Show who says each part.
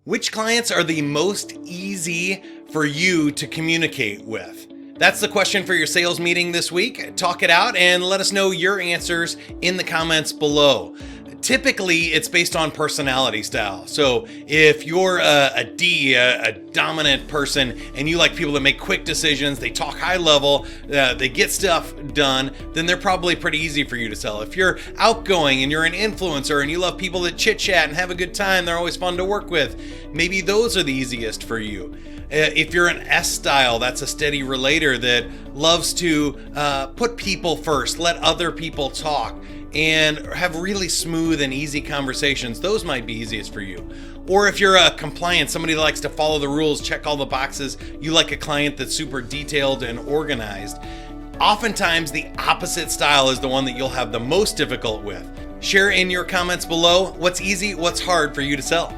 Speaker 1: Which clients are the most easy for you to communicate with? That's the question for your sales meeting this week. Talk it out and let us know your answers in the comments below. Typically, it's based on personality style. So if you're a dominant person, and you like people that make quick decisions, they talk high level, they get stuff done, then they're probably pretty easy for you to sell. If you're outgoing and you're an influencer and you love people that chit chat and have a good time, they're always fun to work with, maybe those are the easiest for you. If you're an S style, that's a steady relator that loves to put people first, let other people talk, and have really smooth and easy conversations, those might be easiest for you. Or if you're a compliant, somebody that likes to follow the rules, check all the boxes, you like a client that's super detailed and organized, oftentimes the opposite style is the one that you'll have the most difficult with. Share in your comments below what's easy, what's hard for you to sell.